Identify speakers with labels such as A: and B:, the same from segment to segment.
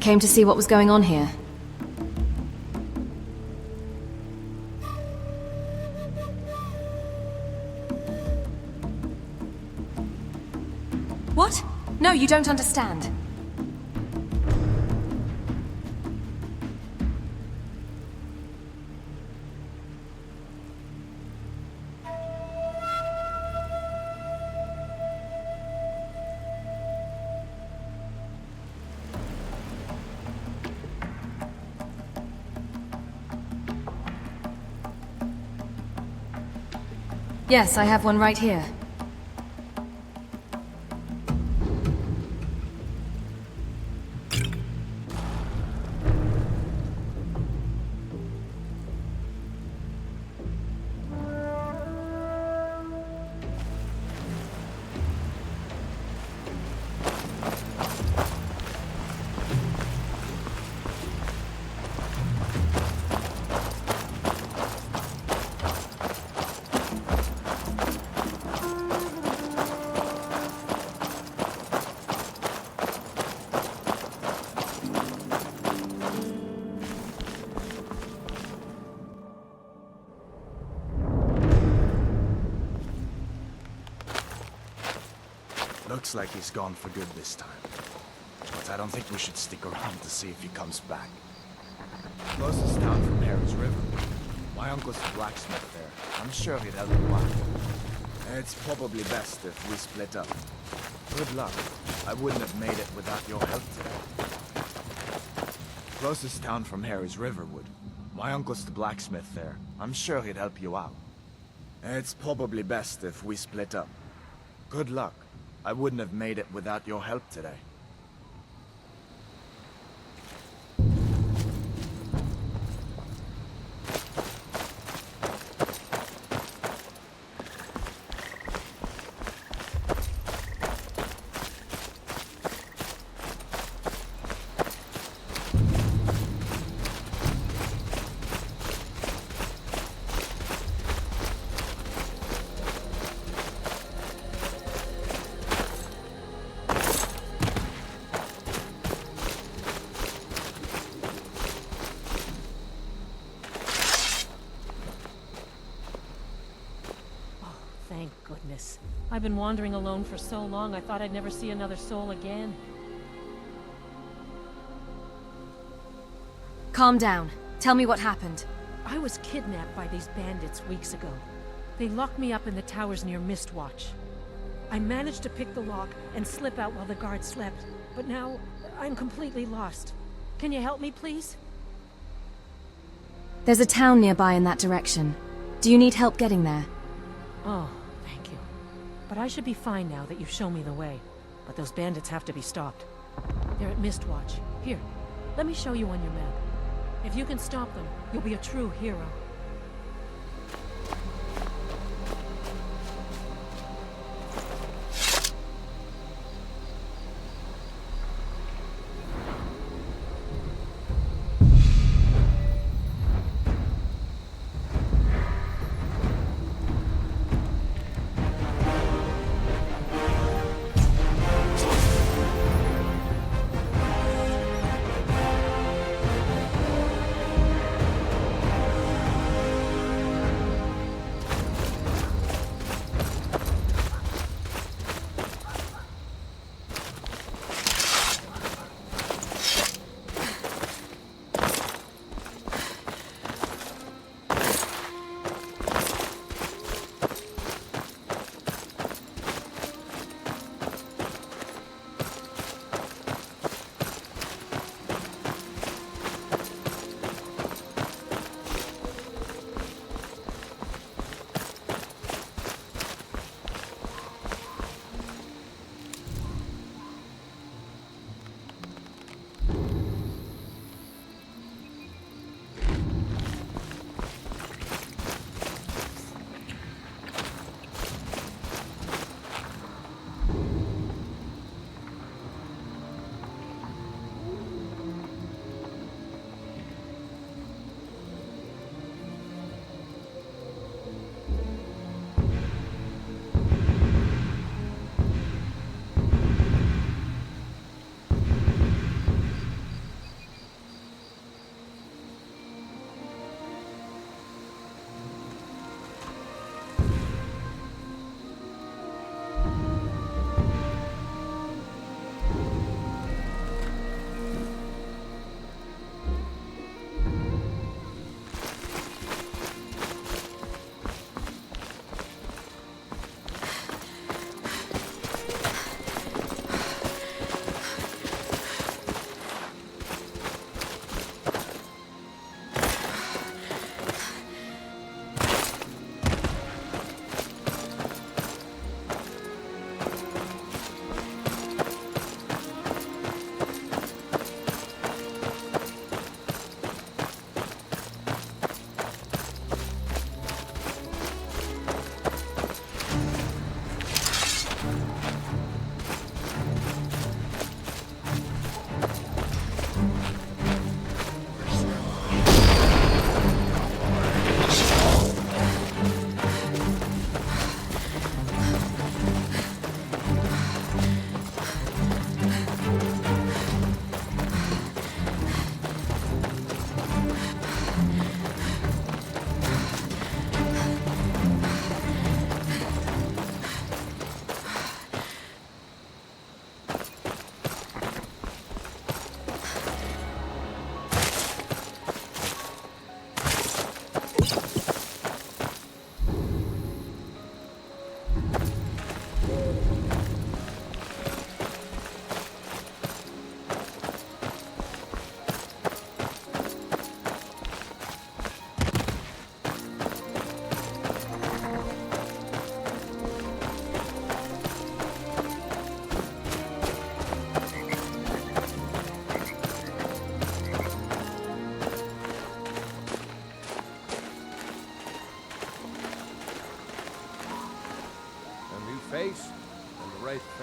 A: came to see what was going on here. What? No, you don't understand. Yes, I have one right here.
B: Looks like he's gone for good this time. But I don't think we should stick around to see if he comes back. Closest town from here is Riverwood. My uncle's a blacksmith there. I'm sure he'd help you out. It's probably best if we split up. Good luck. I wouldn't have made it without your help today. Closest town from here is Riverwood. My uncle's the blacksmith there. I'm sure he'd help you out. It's probably best if we split up. Good luck. I wouldn't have made it without your help today.
C: Thank goodness. I've been wandering alone for so long, I thought I'd never see another soul again.
A: Calm down. Tell me what happened.
C: I was kidnapped by these bandits weeks ago. They locked me up in the towers near Mistwatch. I managed to pick the lock and slip out while the guards slept, but now I'm completely lost. Can you help me, please?
A: There's a town nearby in that direction. Do you need help getting there?
C: Oh, thank you. But I should be fine now that you've shown me the way. But those bandits have to be stopped. They're at Mistwatch. Here, let me show you on your map. If you can stop them, you'll be a true hero.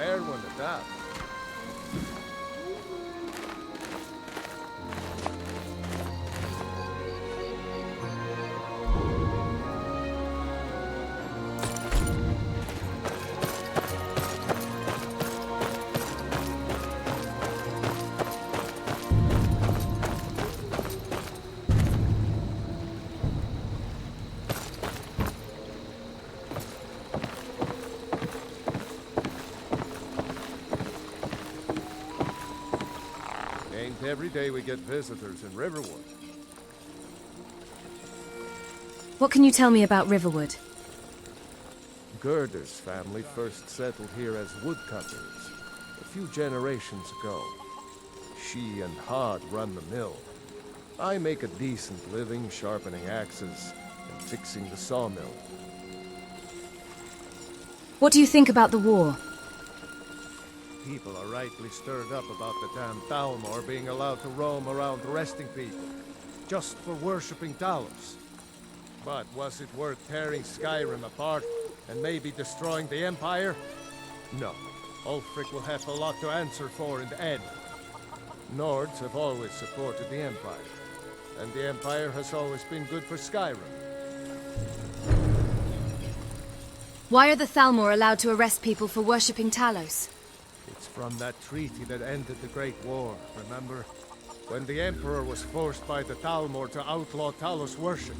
D: fair one at that. Ain't every day we get visitors in Riverwood.
A: What can you tell me about Riverwood?
D: Gerda's family first settled here as woodcutters a few generations ago. She and Hod run the mill. I make a decent living sharpening axes and fixing the sawmill.
A: What do you think about the war?
D: People are rightly stirred up about the damn Alvor being allowed to roam around arresting people, just for worshipping Talos. But was it worth tearing Skyrim apart and maybe destroying the Empire? No. Ulfric will have a lot to answer for in the end. Nords have always supported the Empire, and the Empire has always been good for Skyrim.
A: Why are the Thalmor allowed to arrest people for worshipping Talos?
D: It's from that treaty that ended the Great War, remember? When the Emperor was forced by the Thalmor to outlaw Talos worship.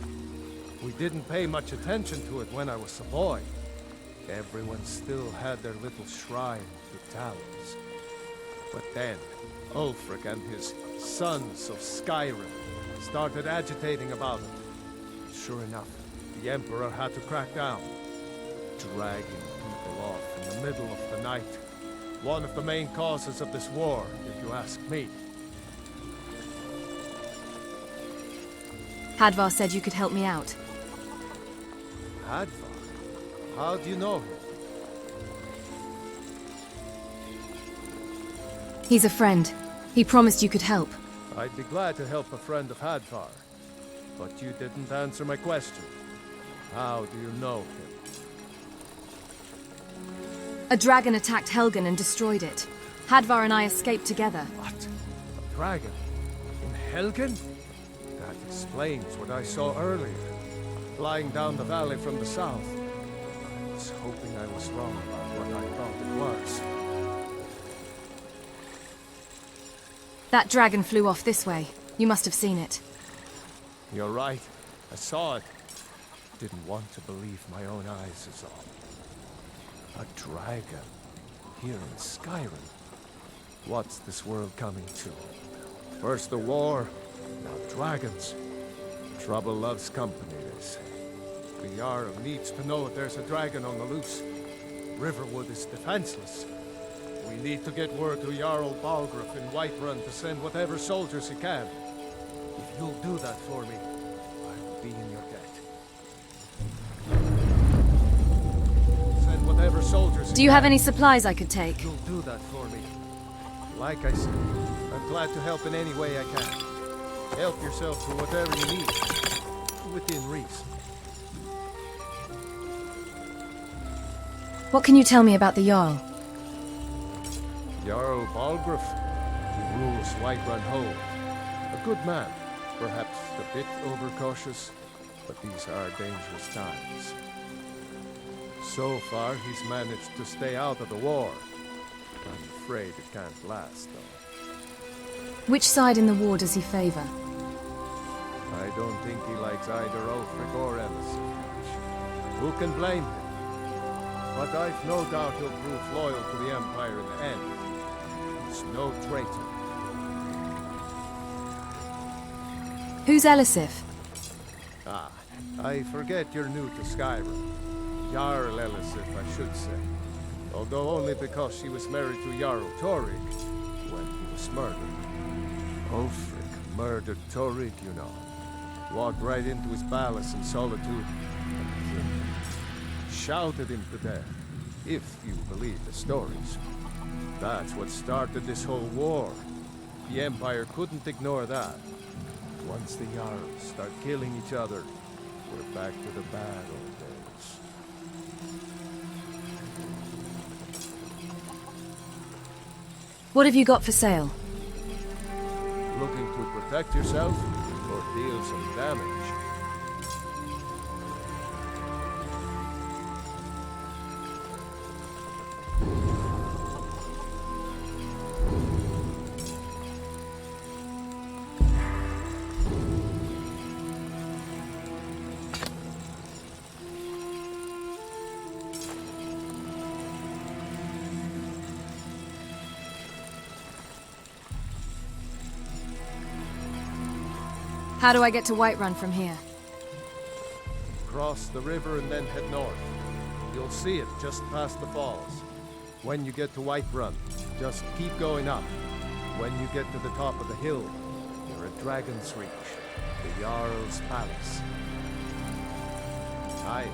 D: We didn't pay much attention to it when I was a boy. Everyone still had their little shrine to Talos. But then, Ulfric and his sons of Skyrim started agitating about it. Sure enough, the Emperor had to crack down, dragging people off in the middle of the night. One of the main causes of this war, if you ask me.
A: Hadvar said you could help me out.
D: Hadvar? How do you know him?
A: He's a friend. He promised you could help.
D: I'd be glad to help a friend of Hadvar. But you didn't answer my question. How do you know him?
A: A dragon attacked Helgen and destroyed it. Hadvar and I escaped together.
D: What? A dragon? In Helgen? That explains what I saw earlier. Flying down the valley from the south. I was hoping I was wrong about what I thought it was.
A: That dragon flew off this way. You must have seen it.
D: You're right. I saw it. Didn't want to believe my own eyes is all. A dragon. Here in Skyrim. What's this world coming to? First the war, now dragons. Trouble loves company, they say. The Jarl needs to know there's a dragon on the loose. Riverwood is defenseless. We need to get word to Jarl Balgruuf in Whiterun to send whatever soldiers he can. If you'll do that for me, I'll be in your debt. Send whatever soldiers
A: Do you have any supplies I could take?
D: You'll do that for me. Like I said, I'm glad to help in any way I can. Help yourself to whatever you need. Within reason.
A: What can you tell me about the Jarl?
D: Jarl Balgruuf. He rules Whiterun Hold. A good man. Perhaps a bit overcautious, but these are dangerous times. So far, he's managed to stay out of the war. I'm afraid it can't last, though.
A: Which side in the war does he favor?
D: I don't think he likes either Ulfric or Elisif much. Who can blame him? But I've no doubt he'll prove loyal to the Empire in the end. He's no traitor.
A: Who's Elisif?
D: Ah, I forget you're new to Skyrim. Jarl Elisif, I should say. Although only because she was married to Jarl Torig when he was murdered. Ulfric murdered Torig, you know. Walked right into his palace in solitude and killed him. Shouted him to death, if you believe the stories. That's what started this whole war. The Empire couldn't ignore that. Once the Jarls start killing each other, we're back to the bad old days.
A: What have you got for sale?
D: Looking to protect yourself or deal some damage?
A: How do I get to Whiterun from here?
D: Cross the river and then head north. You'll see it just past the falls. When you get to Whiterun, just keep going up. When you get to the top of the hill, you're at Dragon's Reach, the Jarl's palace. Aye.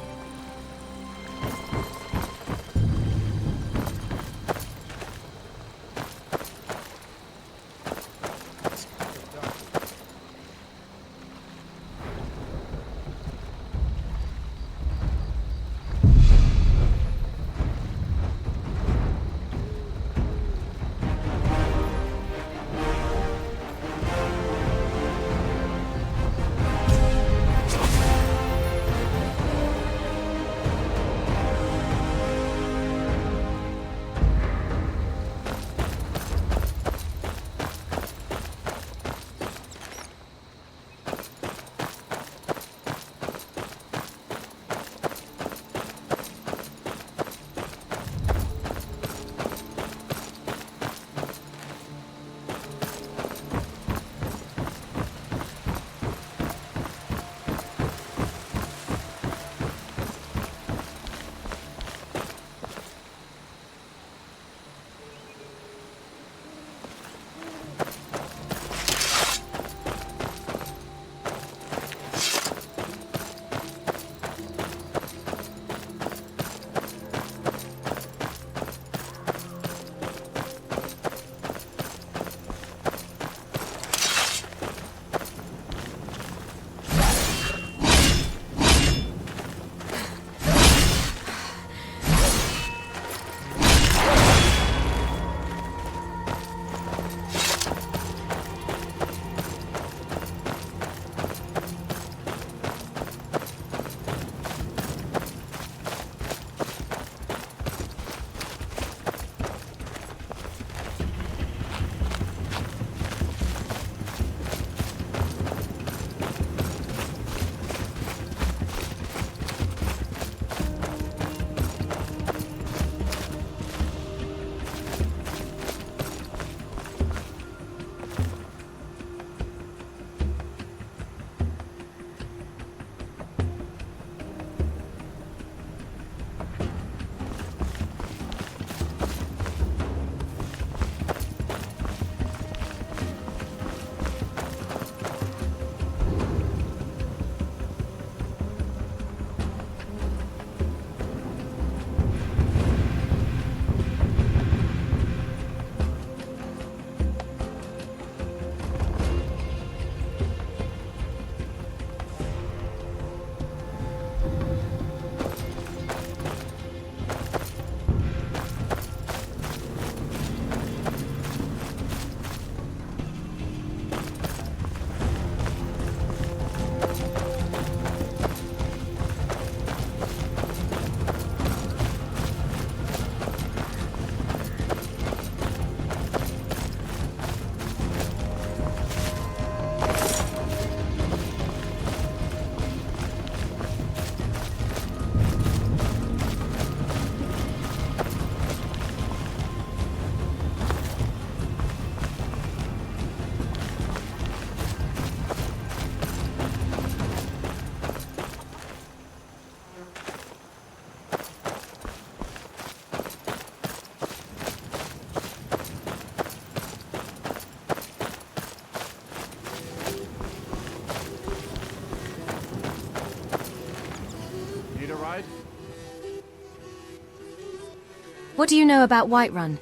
A: What do you know about Whiterun?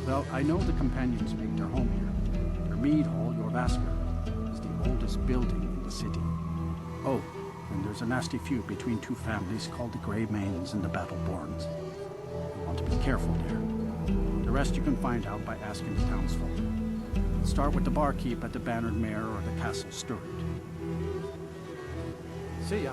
E: Well, I know the companions make their home here. Your mead hall, your Vasker, is the oldest building in the city. Oh, and there's a nasty feud between two families called the Grey Mains and the Battleborns. You want to be careful there. There rest you can find out by asking the townsfolk. Start with the barkeep at the Bannered Mare or the Castle Steward. See ya.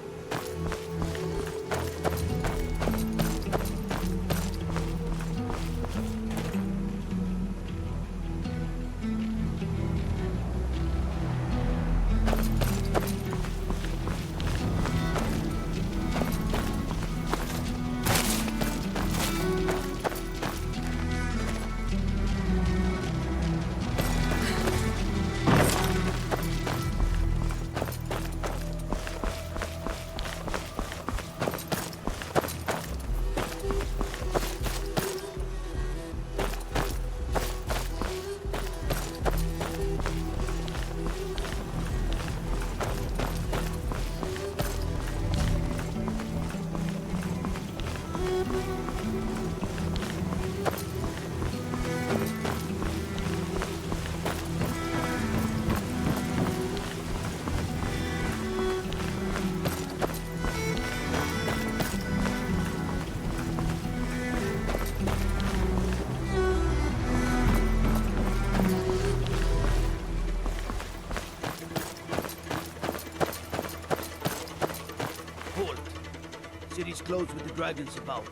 F: City's closed with the dragons about.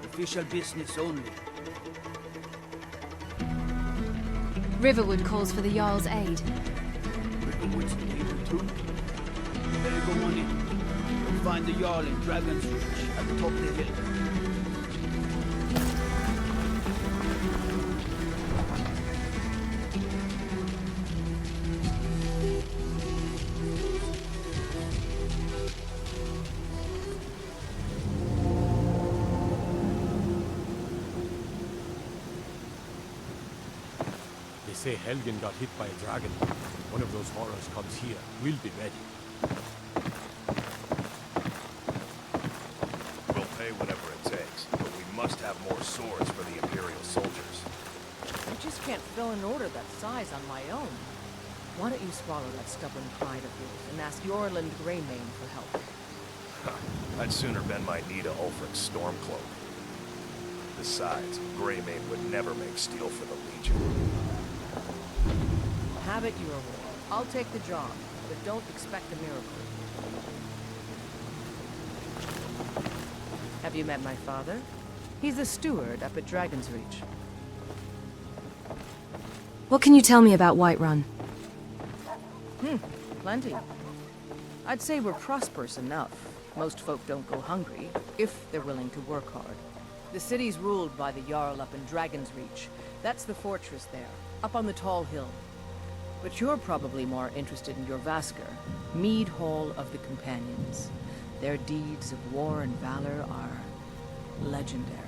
F: Official business only.
A: Riverwood calls for the Jarl's aid.
F: Riverwood's the leader too. Better go on in. We'll find the Jarl in Dragon's Reach at the top of the hill.
D: They say Helgen got hit by a dragon. One of those horrors comes here. We'll be ready.
G: We'll pay whatever it takes, but we must have more swords for the Imperial soldiers.
H: I just can't fill an order that size on my own. Why don't you swallow that stubborn pride of yours and ask Yorland Greymane for help?
G: I'd sooner bend my knee to Ulfric's Stormcloak. Besides, Greymane would never make steel for the Legion.
H: Have it your way. I'll take the job, but don't expect a miracle. Have you met my father? He's the steward up at Dragon's Reach.
A: What can you tell me about Whiterun?
H: Plenty. I'd say we're prosperous enough. Most folk don't go hungry, if they're willing to work hard. The city's ruled by the Jarl up in Dragon's Reach. That's the fortress there, up on the tall hill. But you're probably more interested in your Vaskr, Mead Hall of the Companions. Their deeds of war and valor are legendary.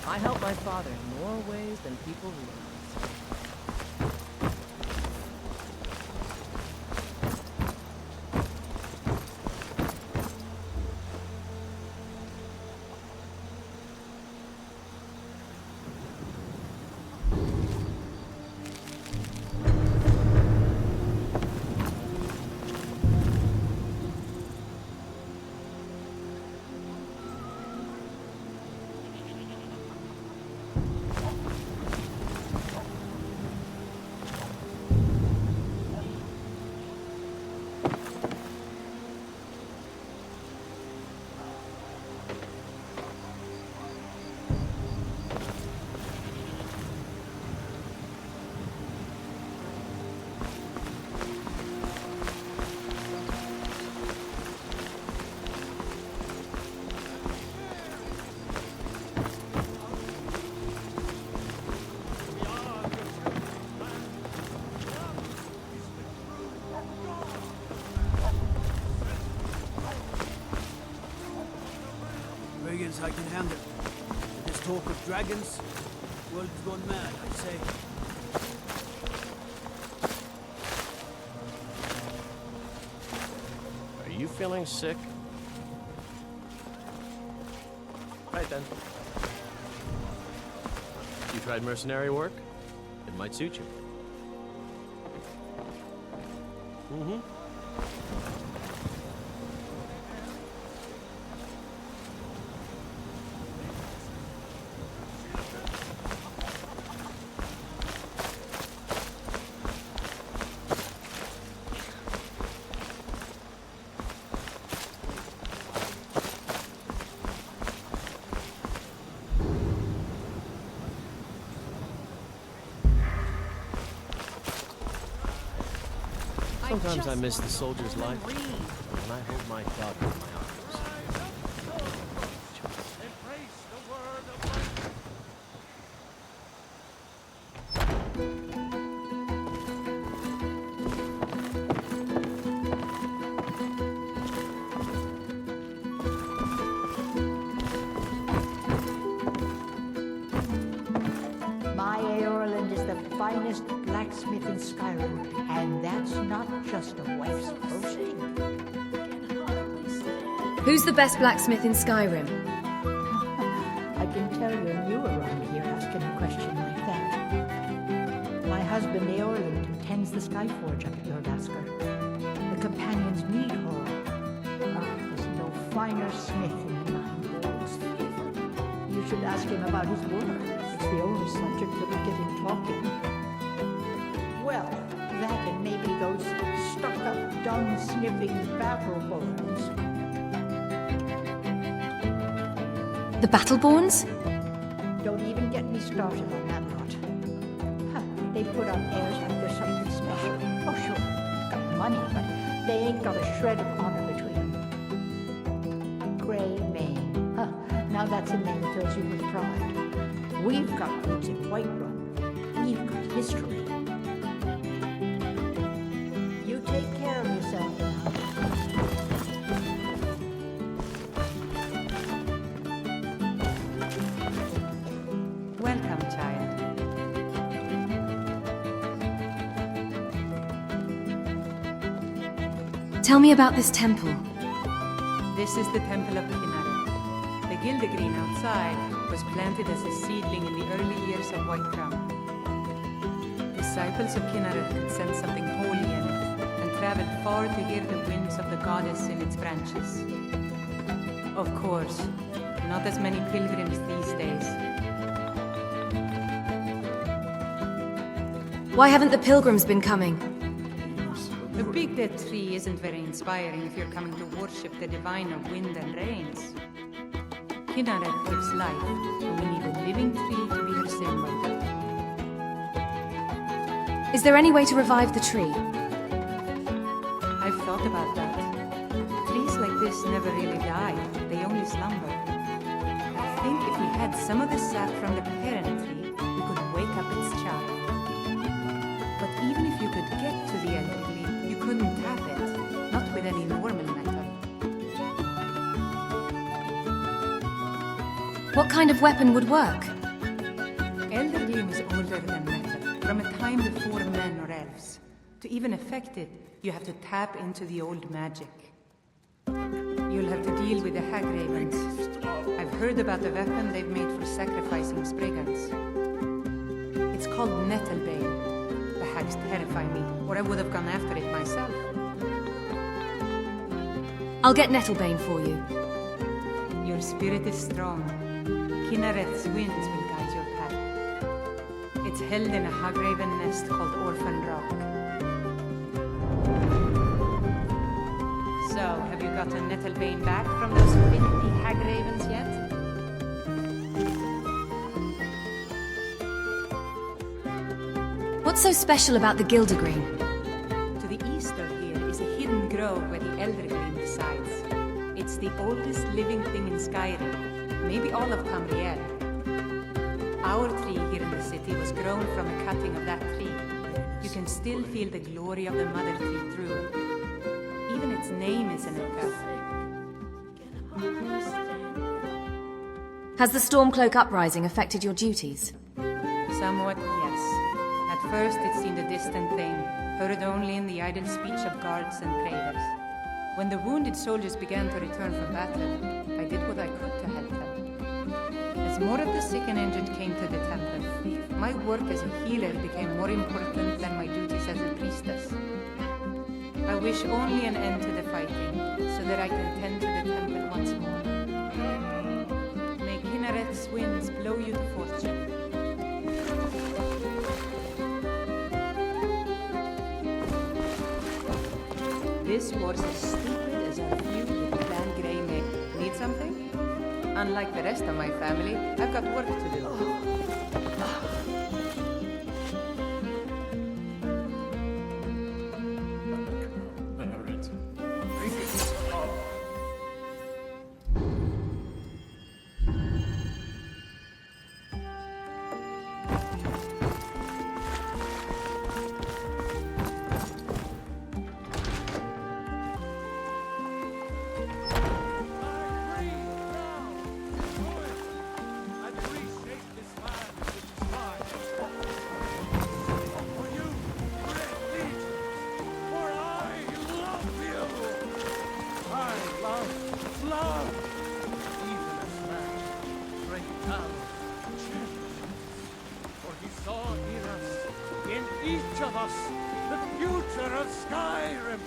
H: I helped my father in more ways than people realize.
F: I can handle. With this talk of dragons, the world has gone mad, I'd say.
I: Are you feeling sick? Right then. You tried mercenary work? It might suit you. Sometimes I miss the soldier's life when I hold my daughter in my arms.
D: Embrace the word of
J: My Ireland is the finest blacksmith in Skyrim, and that's not just a wife's boasting.
A: Who's the best blacksmith in Skyrim?
J: I can tell you're new around here asking a question like that. My husband, Ireland, who tends the Skyforge up at Jorvaskr. The Companion's Mead Hall. There's no finer smith in the Nine Worlds. You should ask him about his work. It's the only subject that'll get him talking. Well, that and maybe those stuck-up, dung-sniffing battle-bones.
A: The Battleborns?
J: Don't even get me started on that lot. Huh, they put on airs like there's something special. Oh, sure, they've got money, but they ain't got a shred of honor between them. Grey Mane. Huh, now that's a name that fills you with pride. We've got roots in Whiterun. We've got history. You take care of yourself now.
K: Welcome, child.
A: Tell me about this temple.
K: This is the Temple of Kinnara. The Gildegreen outside was planted as a seedling in the early years of Whiterun. Disciples of Kinnara could sense something holy in it and traveled far to hear the winds of the goddess in its branches. Of course, not as many pilgrims these days.
A: Why haven't the pilgrims been coming?
K: The big dead tree isn't very inspiring if you're coming to worship the divine of wind and rains. Kinnara gives life, and we need a living tree to be her symbol.
A: Is there any way to revive the tree?
K: I've thought about that. Trees like this never really die, they only slumber. I think if we had some of the sap from the parent tree, we could wake up its child. But even if you could get to the elderly, you couldn't tap it, not with any normal metal.
A: What kind of weapon would work?
K: Eldergleam is older than metal, from a time before men or elves. To even affect it, you have to tap into the old magic. You'll have to deal with the hag ravens. I've heard about the weapon they've made for sacrificing Spriggans. It's called Nettlebane. The hags terrify me, or I would have gone after it myself.
A: I'll get Nettlebane for you.
K: Your spirit is strong. Kinnereth's winds will guide your path. It's held in a hagraven nest called Orphan Rock. So, have you gotten Nettlebane back from those filthy hagravens yet?
A: What's so special about the Gildergreen?
K: To the east of here is a hidden grove where the Eldergleam resides. It's the oldest living thing in Skyrim, maybe all of Tamriel. Our tree here in the city was grown from a cutting of that tree. You can still feel the glory of the mother tree through it. Even its name is an echo.
A: Has the Stormcloak uprising affected your duties?
K: Somewhat, yes. At first it seemed a distant thing, heard only in the idle speech of guards and traders. When the wounded soldiers began to return from battle, I did what I could to help them. As more of the sick and injured came to the temple, my work as a healer became more important than my duties as a priestess. I wish only an end to the fighting, so that I can tend to the temple once more. May Kinnereth's winds blow you to fortune. This war's as stupid as our feud with Clan Grey Mane. Need something? Unlike the rest of my family, I've got work to do.
D: of us, the future of Skyrim,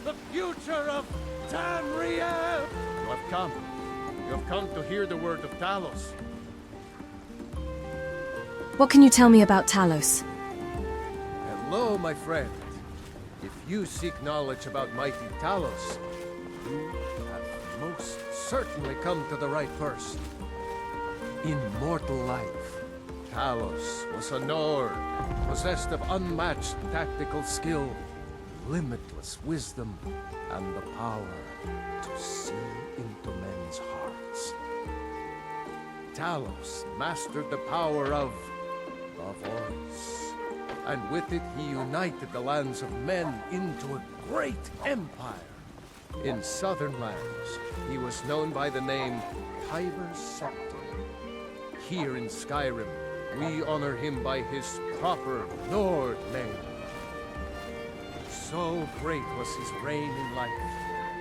D: the future of Tamriel. You have come. You have come to hear the word of Talos.
A: What can you tell me about Talos?
D: Hello, my friend. If you seek knowledge about mighty Talos, you have most certainly come to the right person. In mortal life, Talos was a Nord, possessed of unmatched tactical skill, limitless wisdom, and the power to see into men's hearts. Talos mastered the power of the voice, and with it he united the lands of men into a great empire. In southern lands, he was known by the name Tiber's Scepter. Here in Skyrim, we honor him by his proper Nord name. So great was his reign in life.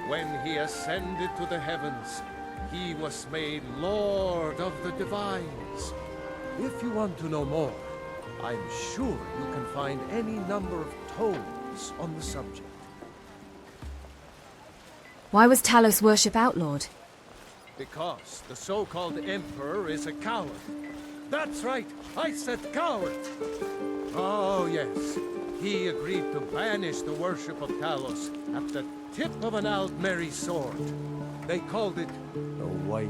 D: When he ascended to the heavens, he was made Lord of the Divines. If you want to know more, I'm sure you can find any number of tomes on the subject.
A: Why was Talos worship outlawed?
D: Because the so-called Emperor is a coward. That's right, I said coward! Oh yes, he agreed to banish the worship of Talos at the tip of an Aldmeri sword. They called it the White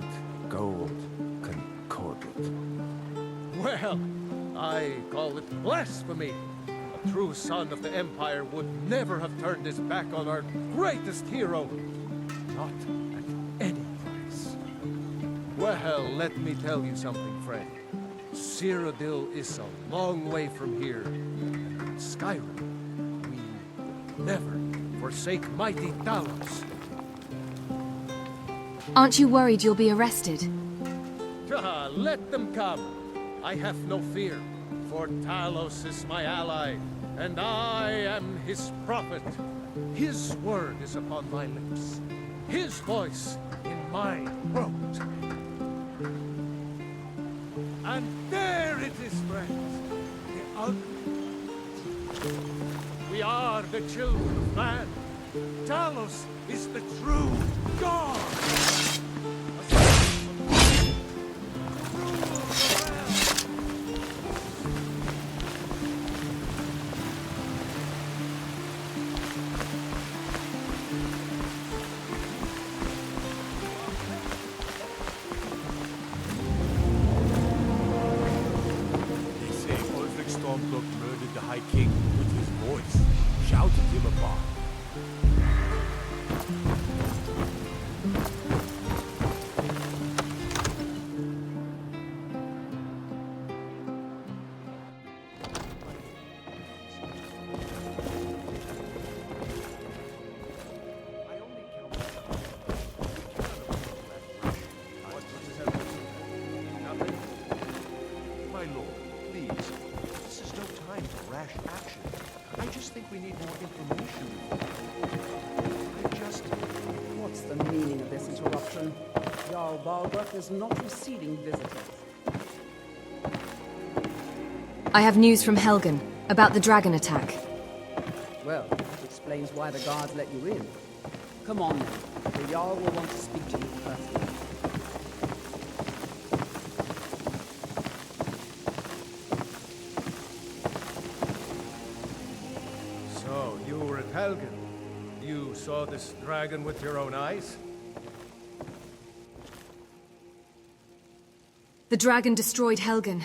D: Gold Concordat. Well, I call it blasphemy. A true son of the Empire would never have turned his back on our greatest hero. Not at any price. Well, let me tell you something, friend. Cyrodiil is a long way from here. And in Skyrim, we will never forsake mighty Talos.
A: Aren't you worried you'll be arrested?
D: Let them come. I have no fear, for Talos is my ally, and I am his prophet. His word is upon my lips, his voice in my throat. And there it is, friends, the Alchemy. We are the children of man. Talos is the true God.
B: Murdered the High King with his voice, shouted him apart.
L: My lord, please. This is no time for rash action. I just think we need more information.
M: What's the meaning of this interruption? Jarl Balgruuf is not receiving visitors.
A: I have news from Helgen about the dragon attack.
M: Well, that explains why the guards let you in. Come on then. The Jarl will want to speak to you personally.
D: So, you were at Helgen. You saw this dragon with your own eyes?
A: The dragon destroyed Helgen,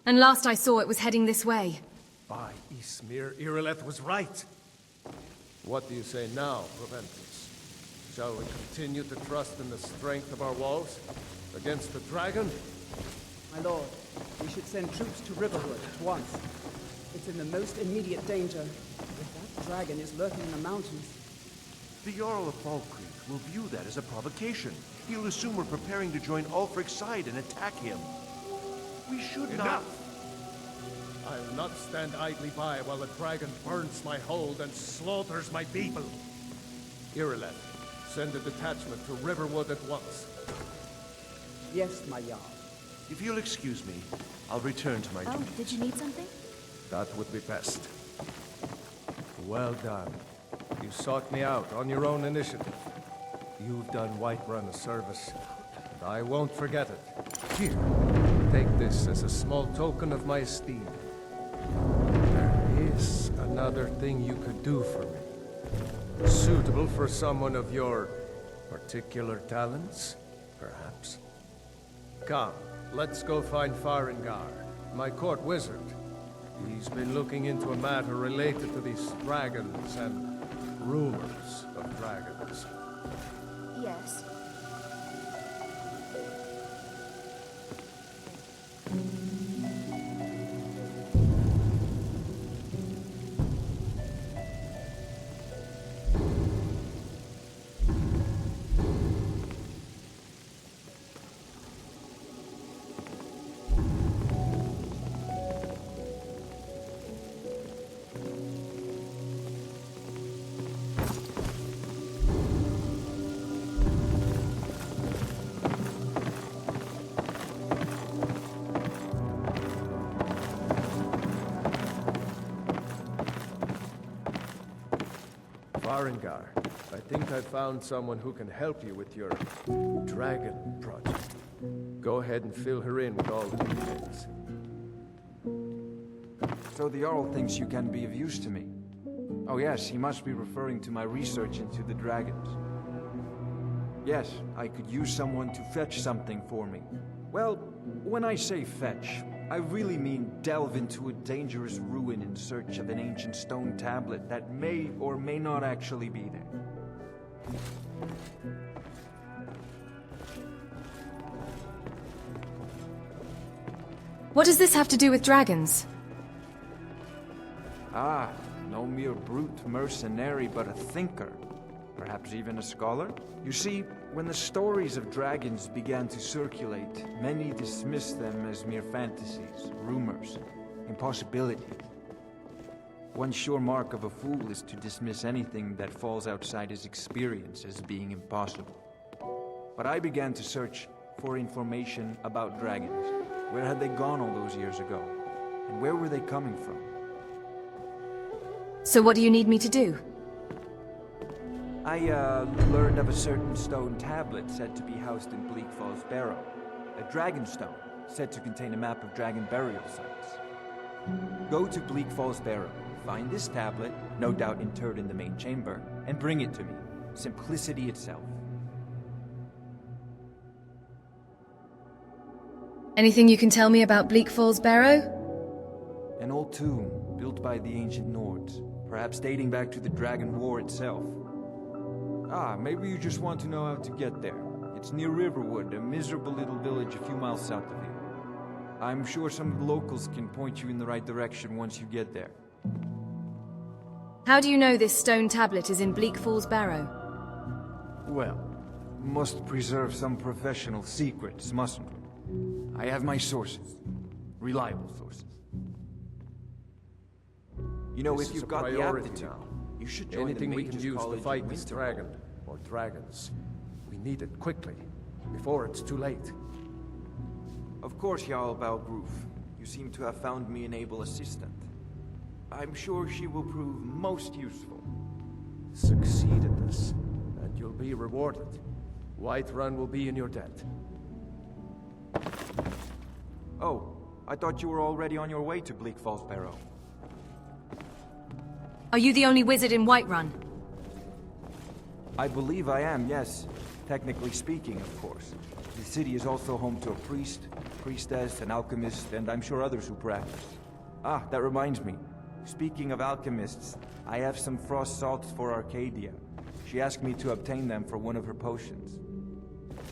A: and last I saw it was heading this way.
D: By Ysmir, Irileth was right. What do you say now, Proventus? Shall we continue to trust in the strength of our walls against the dragon?
M: My lord, we should send troops to Riverwood at once. It's in the most immediate danger. If that dragon is lurking in the mountains...
L: The Jarl of Falkreath will view that as a provocation. He'll assume we're preparing to join Ulfric's side and attack him. We should
D: Enough! I'll not stand idly by while the dragon burns my hold and slaughters my people. Irileth, send a detachment to Riverwood at once.
M: Yes, my Jarl.
L: If you'll excuse me, I'll return to my duties.
A: Did you need something?
D: That would be best. Well done. You sought me out on your own initiative. You've done Whiterun a service, and I won't forget it. Here, take this as a small token of my esteem. There is another thing you could do for me. Suitable for someone of your particular talents, perhaps. Come, let's go find Farengar, my court wizard. He's been looking into a matter related to these dragons and rumors of dragons.
N: Yes.
D: Farengar, I think I found someone who can help you with your dragon project. Go ahead and fill her in with all the details.
O: So the Jarl thinks you can be of use to me. Oh yes, he must be referring to my research into the dragons. Yes, I could use someone to fetch something for me. Well, when I say fetch, I really mean delve into a dangerous ruin in search of an ancient stone tablet that may or may not actually be there.
A: What does this have to do with dragons?
O: Ah, no mere brute mercenary, but a thinker. Perhaps even a scholar? You see, when the stories of dragons began to circulate, many dismissed them as mere fantasies, rumors, impossibilities. One sure mark of a fool is to dismiss anything that falls outside his experience as being impossible. But I began to search for information about dragons. Where had they gone all those years ago? And where were they coming from?
A: So what do you need me to do?
O: I, learned of a certain stone tablet said to be housed in Bleak Falls Barrow. A dragon stone, said to contain a map of dragon burial sites. Go to Bleak Falls Barrow, find this tablet, no doubt interred in the main chamber, and bring it to me. Simplicity itself.
A: Anything you can tell me about Bleak Falls Barrow?
O: An old tomb, built by the ancient Nords, perhaps dating back to the Dragon War itself. Ah, maybe you just want to know how to get there. It's near Riverwood, a miserable little village a few miles south of here. I'm sure some of the locals can point you in the right direction once you get there.
A: How do you know this stone tablet is in Bleak Falls Barrow?
O: Well, must preserve some professional secrets, mustn't we? I have my sources. Reliable sources. You know, if you've got the aptitude, you should join
D: anything we can use to fight this dragon, or dragons. We need it quickly, before it's too late.
O: Of course, Jarl Balgroof. You seem to have found me an able assistant. I'm sure she will prove most useful.
D: Succeed at this, and you'll be rewarded. Whiterun will be in your debt.
O: Oh, I thought you were already on your way to Bleak Falls Barrow.
A: Are you the only wizard in Whiterun?
O: I believe I am, yes. Technically speaking, of course. The city is also home to a priest, priestess, an alchemist, and I'm sure others who practice. Ah, that reminds me. Speaking of alchemists, I have some frost salts for Arcadia. She asked me to obtain them for one of her potions.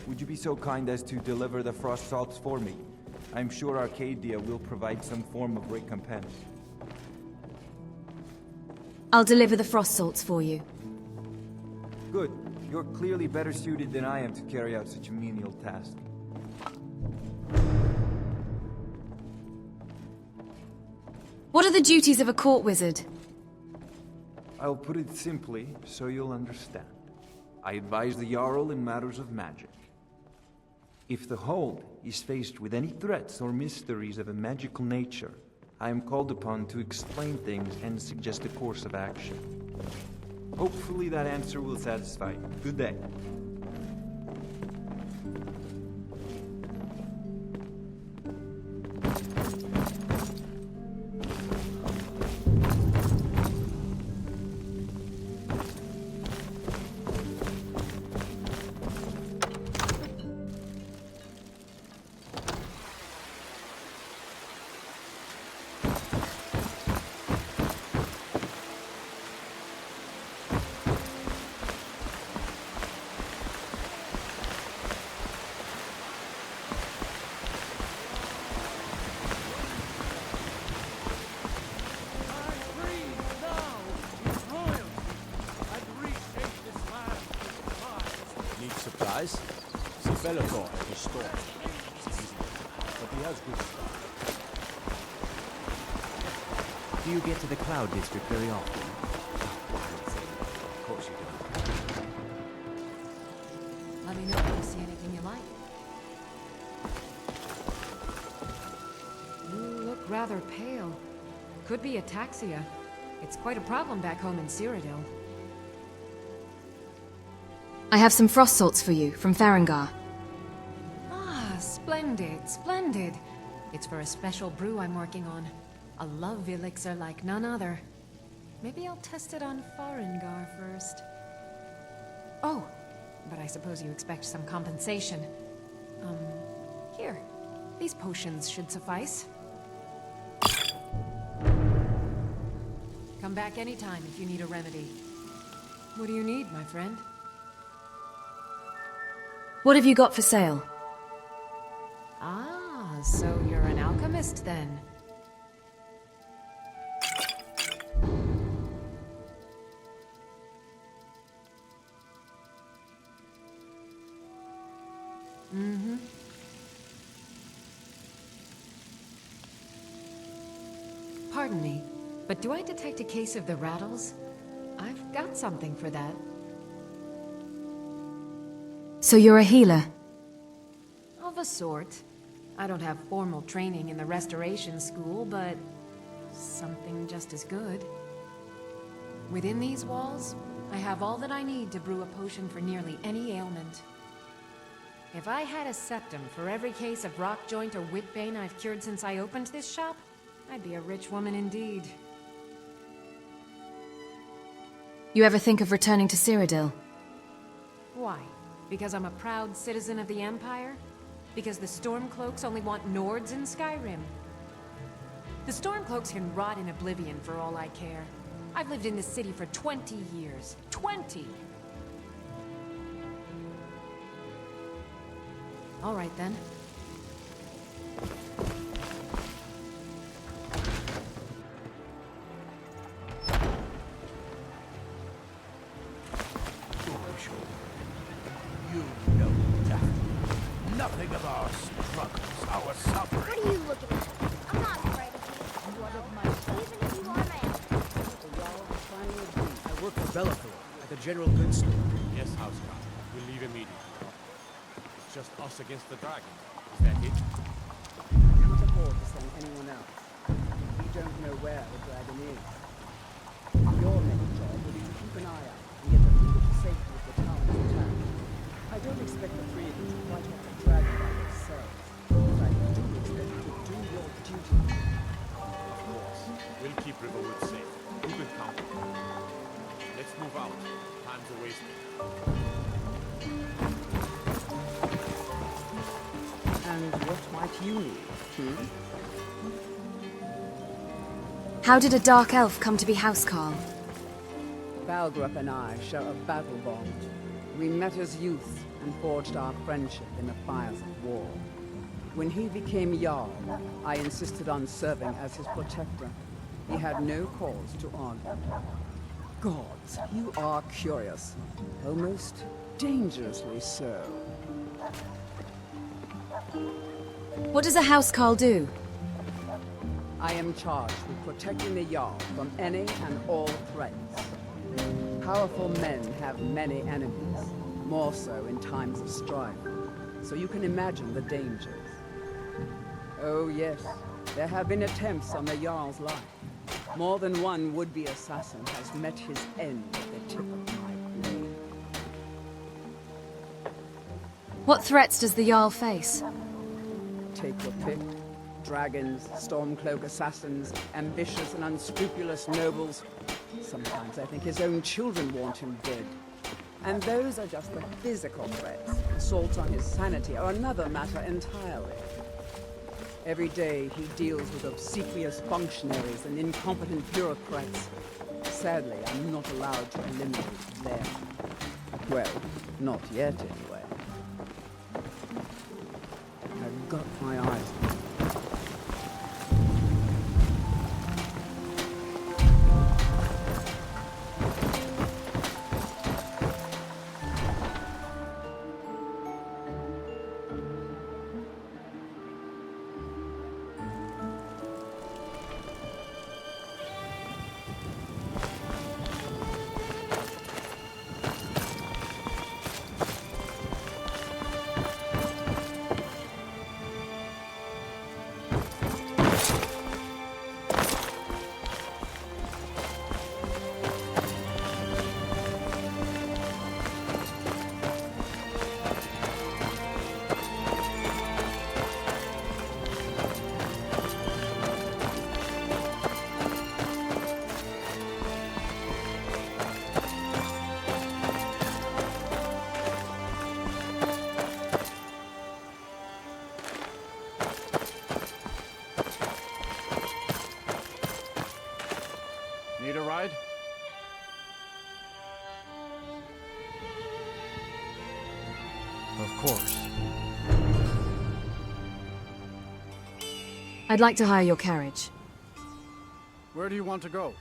O: Would you be so kind as to deliver the frost salts for me? I'm sure Arcadia will provide some form of recompense.
A: I'll deliver the frost salts for you.
O: Good. You're clearly better suited than I am to carry out such a menial task.
A: What are the duties of a court wizard?
O: I'll put it simply, so you'll understand. I advise the Jarl in matters of magic. If the Hold is faced with any threats or mysteries of a magical nature, I am called upon to explain things and suggest a course of action. Hopefully that answer will satisfy you. Good day.
B: Supplies? The Bellator is stored. But he has good stuff.
I: Do you get to the Cloud District very often?
B: Of course you do.
A: Let me know if you see anything you like. You look rather pale. Could be ataxia. It's quite a problem back home in Cyrodiil. I have some frost salts for you, from Farengar. Ah, splendid, splendid. It's for a special brew I'm working on. A love elixir like none other. Maybe I'll test it on Farengar first. Oh, but I suppose you expect some compensation. Here. These potions should suffice. Come back anytime if you need a remedy. What do you need, my friend? What have you got for sale? Ah, so you're an alchemist then. Mm-hmm. Pardon me, but do I detect a case of the rattles? I've got something for that. So you're a healer? Of a sort. I don't have formal training in the restoration school, but something just as good. Within these walls, I have all that I need to brew a potion for nearly any ailment. If I had a septum for every case of rock joint or whitbane I've cured since I opened this shop, I'd be a rich woman indeed. You ever think of returning to Cyrodiil? Why? Because I'm a proud citizen of the Empire? Because the Stormcloaks only want Nords in Skyrim? The Stormcloaks can rot in oblivion for all I care. I've lived in this city for 20 years. 20! All right then.
F: You know that. Nothing of our struggles, our suffering.
N: What are you looking at? I'm not afraid of you. One of my even if you are my ally.
M: The Jarl is finally agreed. I work for Bellator at the General Goods Store.
I: Yes, Houseguard. We'll leave immediately. It's just us against the dragon. Is that it?
M: We can't afford to send anyone else. We don't know where the dragon is. Your main job will be to keep an eye out and get the people to safety if the town is attacked. I don't expect the three of you to fight off the dragon by yourselves, but I do expect you to do your duty.
I: Of course. We'll keep Riverwood safe. You can count on it. Let's move out. Time's a wasting.
M: And what might you need,
A: How did a dark elf come to be Housecarl?
M: Balgrup and I share a battle bond. We met as youth and forged our friendship in the fires of war. When he became Jarl, I insisted on serving as his protector. He had no cause to argue. Gods, you are curious. Almost dangerously so.
A: What does a Housecarl do?
M: I am charged with protecting the Jarl from any and all threats. Powerful men have many enemies, more so in times of strife, so you can imagine the dangers. Oh yes, There have been attempts on the Jarl's life. More than one would-be assassin has met his end at the tip of my blade.
A: What threats does the Jarl face?
M: Take your pick. Dragons, Stormcloak assassins, ambitious and unscrupulous nobles. Sometimes I think his own children want him dead. And those are just the physical threats. Assaults on his sanity are another matter entirely. Every day he deals with obsequious functionaries and incompetent bureaucrats. Sadly, I'm not allowed to eliminate them. Well, not yet anyway. I've got my eyes on them.
E: Need a ride?
B: Of course.
A: I'd like to hire your carriage.
E: Where do you want to go?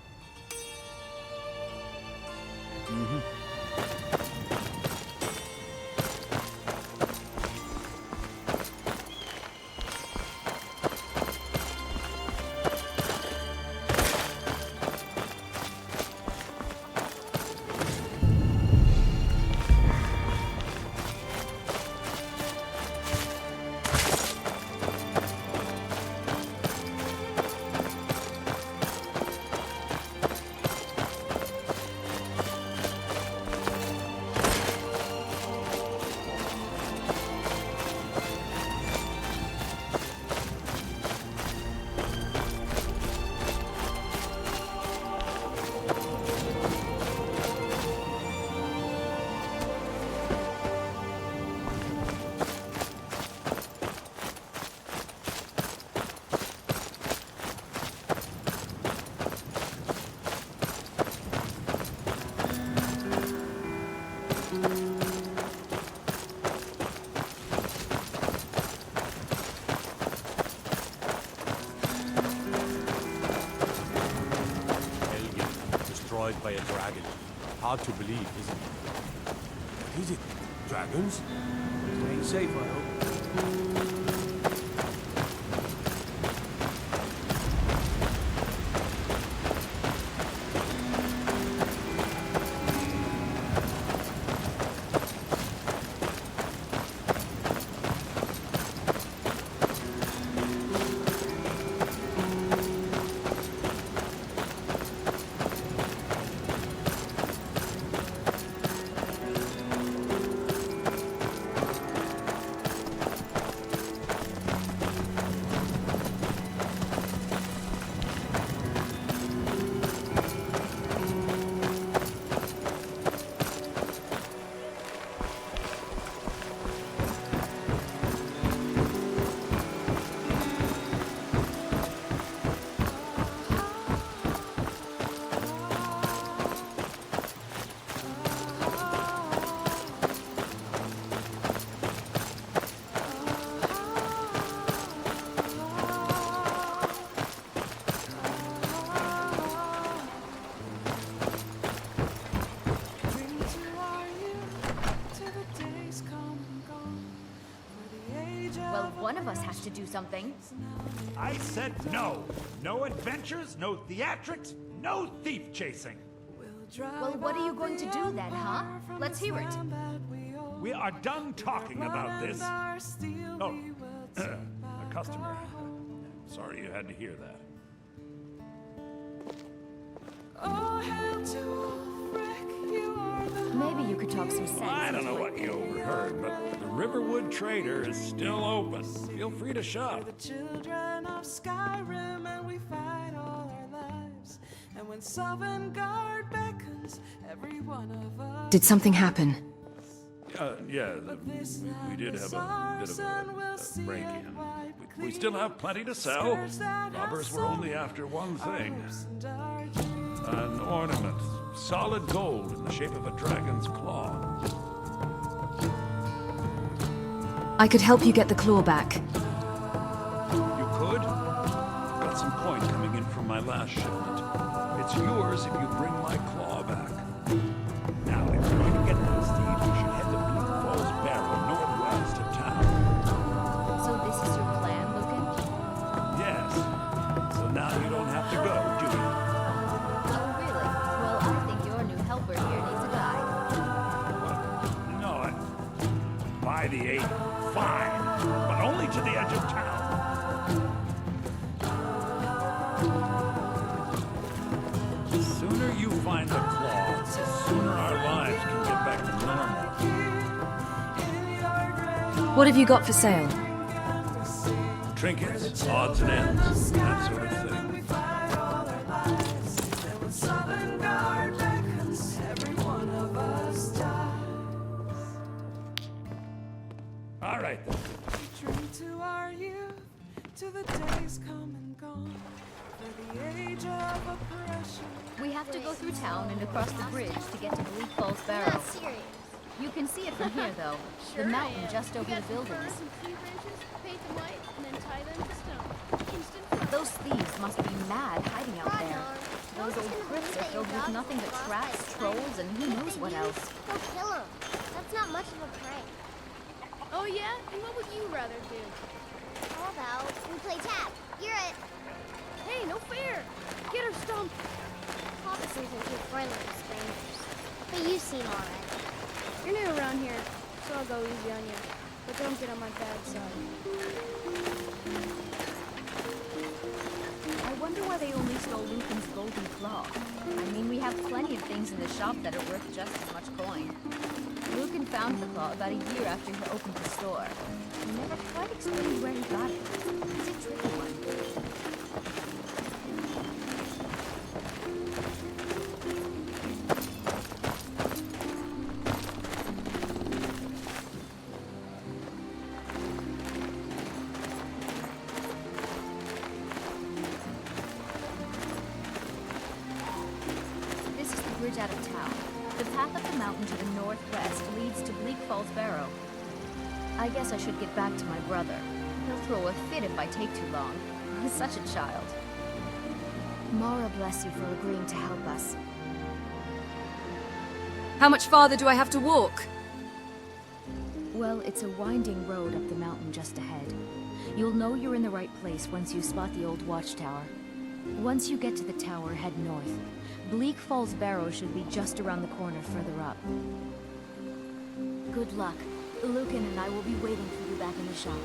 I: By a dragon. Hard to believe, isn't it?
F: What is it? Dragons? Ain't safe, I hope.
N: One of us has to do something.
P: I said no. No adventures, no theatrics, no thief chasing.
N: Well, what are you going to do then, huh? Let's hear it.
P: We are done talking about this. Oh, a customer. Sorry you had to hear that.
A: Maybe you could talk some sense.
P: I don't know what you overheard, but the Riverwood Trader is still open. Feel free to shop.
Q: The children of Skyrim, and we fight all our lives. And when Sovngarde beckons, every one of us.
A: Did something happen?
P: Yeah, we did have a bit of a break-in. We still have plenty to sell. Robbers were only after one thing. An ornament. Solid gold in the shape of a dragon's claw.
A: I could help you get the claw back.
P: You could? Got some coin coming in from my last shipment. It's yours if you bring my claw back. Now, if you're going to get those thieves, you should head to Bleak Falls Barrow, northwest of town.
N: So this is your plan, Lucan?
P: Yes. So now you don't have to go, do you?
N: Oh, really? Well, I think your new helper here needs a guide.
P: No, by the 8, fine. But only to the edge of town. The sooner you find the claw, the sooner our lives can get back to normal.
A: What have you got for sale?
P: Trinkets, odds and ends, that sort of thing. All right, then.
Q: Drink to our youth, to the days come and gone, for the age of oppression.
N: We have to go through town and across the bridge to get to Bleak Falls Barrow. You can see it from here, though. The mountain just over the buildings. Those thieves must be mad hiding out there. Those old crypts are filled with nothing but traps, trolls, and who knows what else.
R: Go kill him. That's not much of a prank.
S: Oh yeah? And what would you rather do?
R: How about we play tag? You're it.
S: Hey, no fair! Get her stumped!
R: Papa isn't too friendly with strangers. But you've seen already.
S: You're new around here, so I'll go easy on you. But don't get on my bad side.
N: I wonder why they only stole Lucan's golden claw. I mean, we have plenty of things in the shop that are worth just as much coin. Lucan found the claw about a year after he opened the store. He never quite explained where he got it. It's a tricky one. This is the bridge out of town. The path up the mountain to the northwest leads to Bleak Falls Barrow. I guess I should get back to my brother. He'll throw a fit if I take too long. He's such a child. Mara bless you for agreeing to help us.
A: How much farther do I have to walk?
N: Well, it's a winding road up the mountain just ahead. You'll know you're in the right place once you spot the old watchtower. Once you get to the tower, head north. Bleak Falls Barrow should be just around the corner further up. Good luck. Lucan and I will be waiting for you back in the shop.